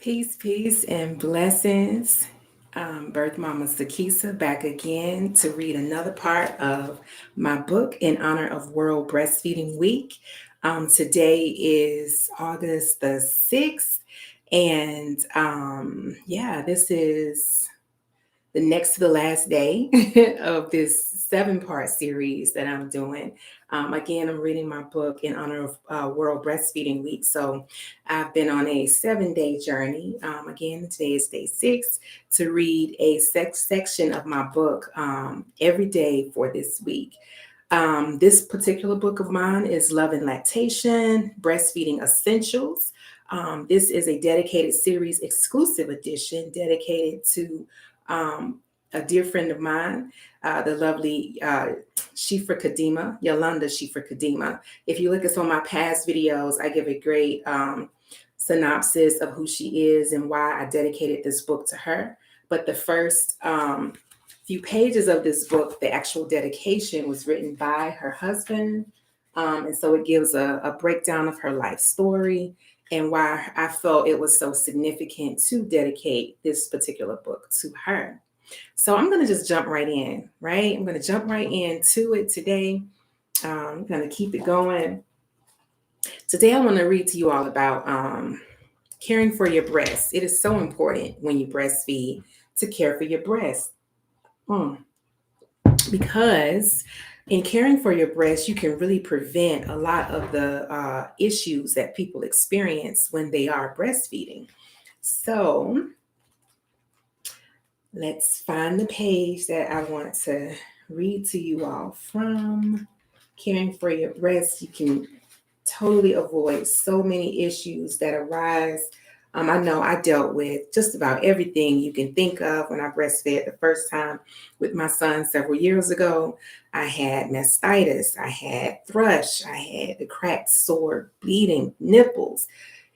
Peace, and blessings. Birthmama Sekesa back again to read another part of my book in honor of World Breastfeeding Week. Today is August the 6th, and this is the next to the last day of this 7-part series that I'm doing. Again, I'm reading my book in honor of World Breastfeeding Week. So I've been on a 7-day journey. Again, today is day 6 to read a section of my book every day for this week. This particular book of mine is Love and Lactation Breastfeeding Essentials. This is a dedicated series exclusive edition dedicated to a dear friend of mine, the lovely Shiphrah Kadima, Yolanda Shiphrah Kadima. If you look at some of my past videos, I give a great synopsis of who she is and why I dedicated this book to her. But the first few pages of this book, the actual dedication was written by her husband. And so it gives a breakdown of her life story and why I felt it was so significant to dedicate this particular book to her. So I'm going to just jump right in, right? I'm going to jump right into it today. I'm going to keep it going. Today, I want to read to you all about caring for your breast. It is so important when you breastfeed to care for your breast. Because in caring for your breast, you can really prevent a lot of the issues that people experience when they are breastfeeding. So let's find the page that I want to read to you all from. Caring for your breast, you can totally avoid so many issues that arise. I know I dealt with just about everything you can think of when I breastfed the first time with my son several years ago. I had mastitis, I had thrush, I had the cracked, sore, bleeding nipples.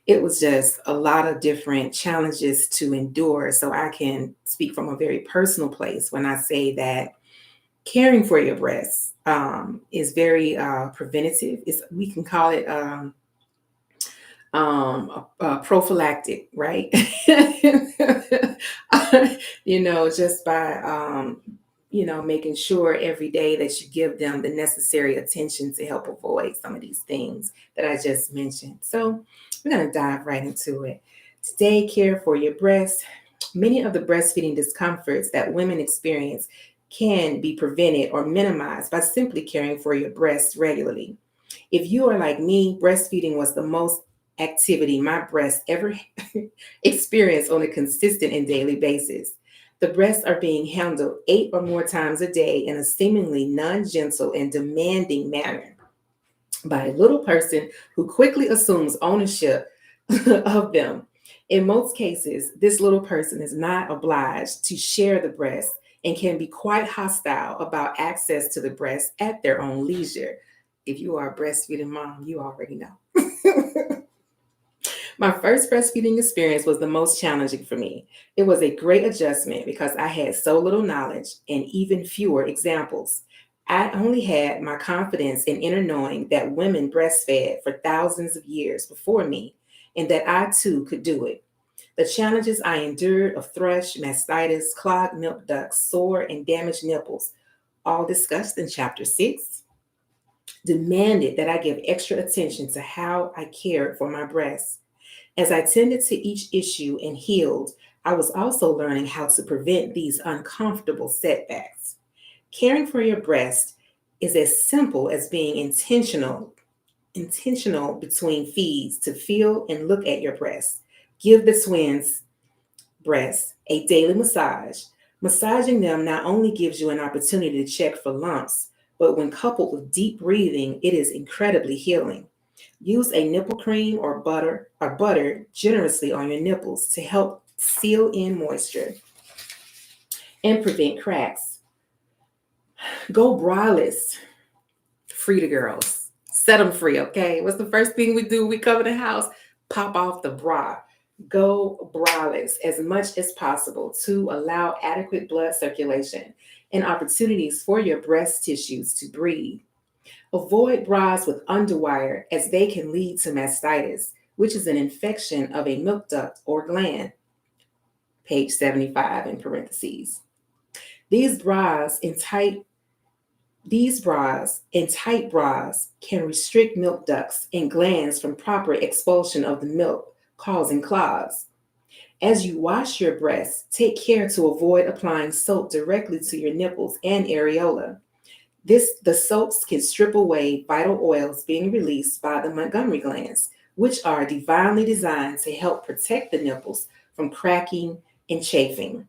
It was just a lot of different challenges to endure. So I can speak from a very personal place when I say that caring for your breasts is very preventative. We can call it prophylactic, right? Just by making sure every day that you give them the necessary attention to help avoid some of these things that I just mentioned. So we're going to dive right into it. Today, care for your breast. Many of the breastfeeding discomforts that women experience can be prevented or minimized by simply caring for your breasts regularly. If you are like me, breastfeeding was the most activity my breasts ever experienced on a consistent and daily basis. The breasts are being handled 8 or more times a day in a seemingly non-gentle and demanding manner by a little person who quickly assumes ownership of them. In most cases, this little person is not obliged to share the breast and can be quite hostile about access to the breast at their own leisure. If you are a breastfeeding mom, you already know. My first breastfeeding experience was the most challenging for me. It was a great adjustment because I had so little knowledge and even fewer examples. I only had my confidence in inner knowing that women breastfed for thousands of years before me and that I too could do it. The challenges I endured of thrush, mastitis, clogged milk ducts, sore, and damaged nipples, all discussed in chapter 6, demanded that I give extra attention to how I cared for my breasts. As I tended to each issue and healed, I was also learning how to prevent these uncomfortable setbacks. Caring for your breast is as simple as being intentional between feeds to feel and look at your breasts. Give the twins breasts a daily massage. Massaging them not only gives you an opportunity to check for lumps, but when coupled with deep breathing, it is incredibly healing. Use a nipple cream or butter generously on your nipples to help seal in moisture and prevent cracks. Go braless. Free the girls. Set them free, okay? What's the first thing we do? We come in the house, pop off the bra. Go braless as much as possible to allow adequate blood circulation and opportunities for your breast tissues to breathe. Avoid bras with underwire as they can lead to mastitis, which is an infection of a milk duct or gland. Page 75 in parentheses. These bras and tight bras can restrict milk ducts and glands from proper expulsion of the milk, causing clogs. As you wash your breasts, take care to avoid applying soap directly to your nipples and areola. The soaps can strip away vital oils being released by the Montgomery glands, which are divinely designed to help protect the nipples from cracking and chafing.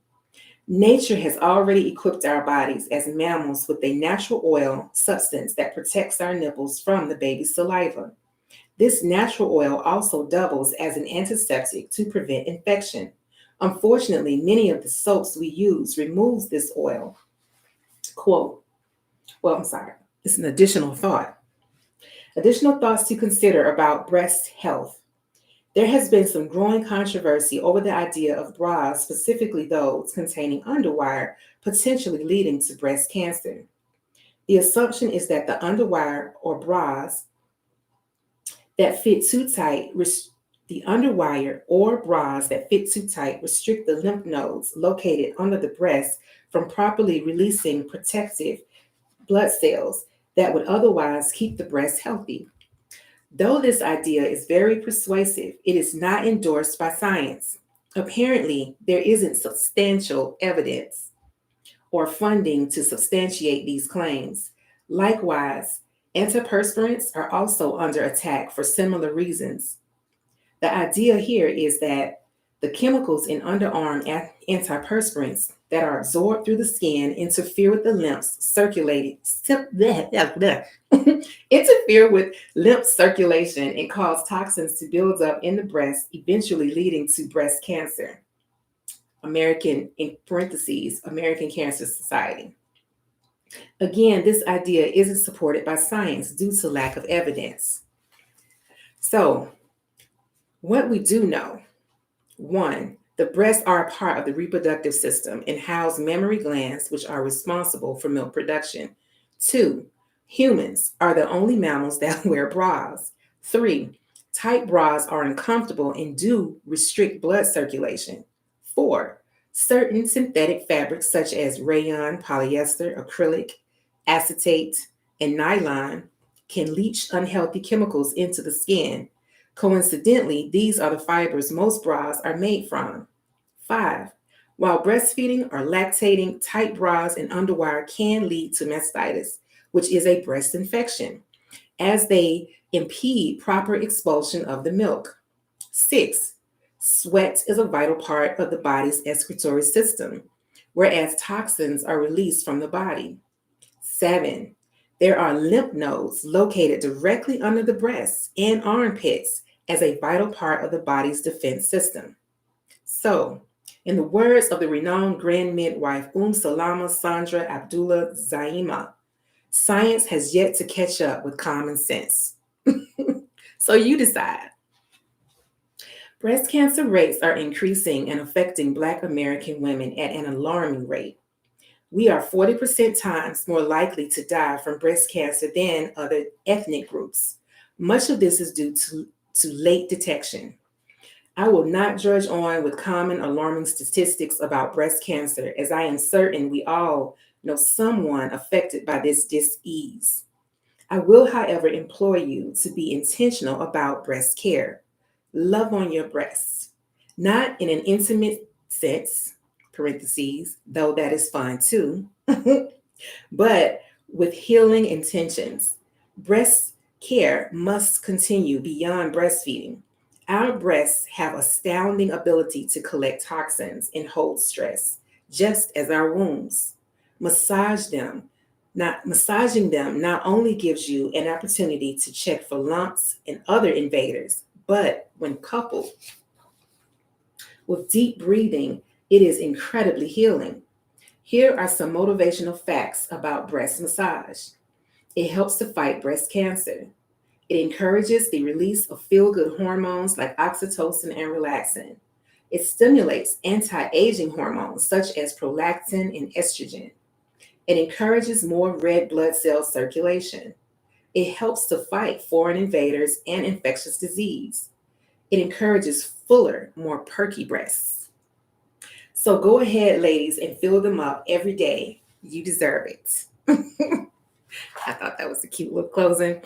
Nature has already equipped our bodies as mammals with a natural oil substance that protects our nipples from the baby's saliva. This natural oil also doubles as an antiseptic to prevent infection. Unfortunately, many of the soaps we use removes this oil. Quote, well, I'm sorry, it's an additional thought. Additional thoughts to consider about breast health. There has been some growing controversy over the idea of bras, specifically those containing underwire, potentially leading to breast cancer. The assumption is that the underwire or bras that fit too tight, restrict the lymph nodes located under the breast from properly releasing protective blood cells that would otherwise keep the breast healthy. Though this idea is very persuasive, it is not endorsed by science. Apparently, there isn't substantial evidence or funding to substantiate these claims. Likewise, antiperspirants are also under attack for similar reasons. The idea here is that the chemicals in underarm antiperspirants that are absorbed through the skin interfere with the lymphs circulating, interfere with lymph circulation and cause toxins to build up in the breast, eventually leading to breast cancer. American, in parentheses, American Cancer Society. Again, this idea isn't supported by science due to lack of evidence. So, what we do know: 1, the breasts are a part of the reproductive system and house mammary glands, which are responsible for milk production. 2, humans are the only mammals that wear bras. 3, tight bras are uncomfortable and do restrict blood circulation. 4, certain synthetic fabrics such as rayon, polyester, acrylic, acetate, and nylon can leach unhealthy chemicals into the skin. Coincidentally, these are the fibers most bras are made from. 5, while breastfeeding or lactating, tight bras and underwire can lead to mastitis, which is a breast infection, as they impede proper expulsion of the milk. 6, sweat is a vital part of the body's excretory system, whereas toxins are released from the body. 7, there are lymph nodes located directly under the breasts and armpits as a vital part of the body's defense system. So, in the words of the renowned grand midwife Salama Sandra Abdullah Zaima, science has yet to catch up with common sense. So you decide. Breast cancer rates are increasing and affecting Black American women at an alarming rate. We are 40% times more likely to die from breast cancer than other ethnic groups. Much of this is due to late detection. I will not drudge on with common alarming statistics about breast cancer, as I am certain we all know someone affected by this dis-ease. I will, however, implore you to be intentional about breast care. Love on your breasts, not in an intimate sense, parentheses, though that is fine too, but with healing intentions. Breast care must continue beyond breastfeeding. Our breasts have astounding ability to collect toxins and hold stress, just as our wombs. Massaging them not only gives you an opportunity to check for lumps and other invaders, but when coupled with deep breathing, it is incredibly healing. Here are some motivational facts about breast massage. It helps to fight breast cancer. It encourages the release of feel-good hormones like oxytocin and relaxin. It stimulates anti-aging hormones such as prolactin and estrogen. It encourages more red blood cell circulation. It helps to fight foreign invaders and infectious disease. It encourages fuller, more perky breasts. So go ahead, ladies, and fill them up every day. You deserve it. I thought that was a cute little closing.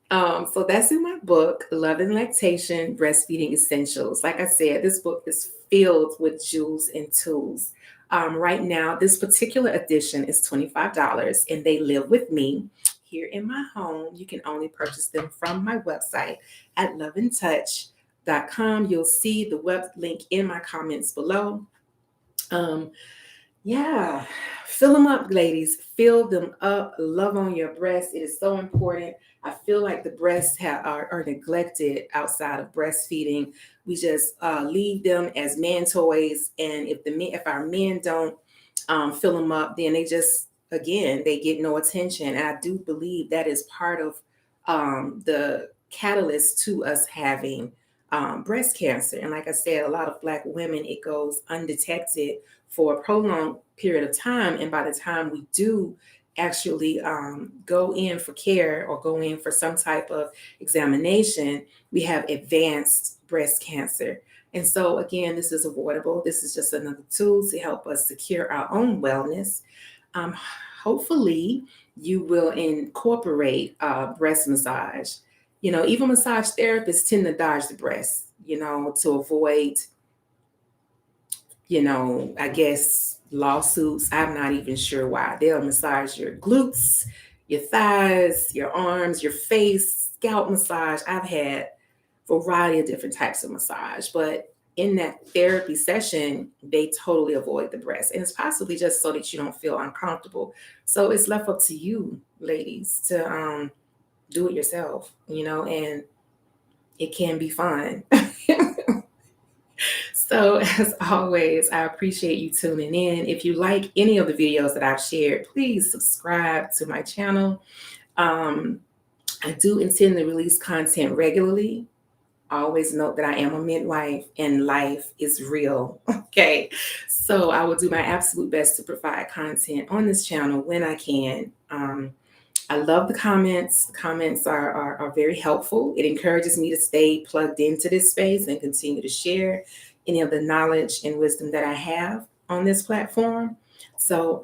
So that's in my book, Love and Lactation Breastfeeding Essentials. Like I said, this book is filled with jewels and tools. Right now, this particular edition is $25, and they live with me here in my home. You can only purchase them from my website at loveandtouch.com. You'll see the web link in my comments below. Yeah, fill them up, ladies. Fill them up. Love on your breasts. It is so important. I feel like the breasts are neglected outside of breastfeeding. We just leave them as man toys, and if our men don't fill them up, then they just again they get no attention. And I do believe that is part of the catalyst to us having breast cancer. And like I said, a lot of Black women, it goes undetected for a prolonged period of time. And by the time we do actually go in for care or go in for some type of examination, we have advanced breast cancer. And so, again, this is avoidable. This is just another tool to help us secure our own wellness. Um, Hopefully, you will incorporate breast massage. Even massage therapists tend to dodge the breast, to avoid I guess lawsuits. I'm not even sure why. They'll massage your glutes, your thighs, your arms, your face, scalp massage. I've had a variety of different types of massage, but in that therapy session, they totally avoid the breast. And it's possibly just so that you don't feel uncomfortable. So it's left up to you, ladies, to do it yourself, and it can be fun. So, as always, I appreciate you tuning in. If you like any of the videos that I've shared, please subscribe to my channel. I do intend to release content regularly. Always note that I am a midwife and life is real. Okay. So, I will do my absolute best to provide content on this channel when I can. I love the comments. The comments are very helpful. It encourages me to stay plugged into this space and continue to share any of the knowledge and wisdom that I have on this platform. So,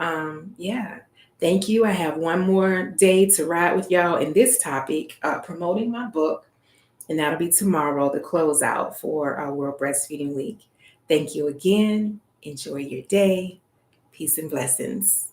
yeah, thank you. I have one more day to ride with y'all in this topic, promoting my book, and that'll be tomorrow, the closeout for our World Breastfeeding Week. Thank you again. Enjoy your day. Peace and blessings.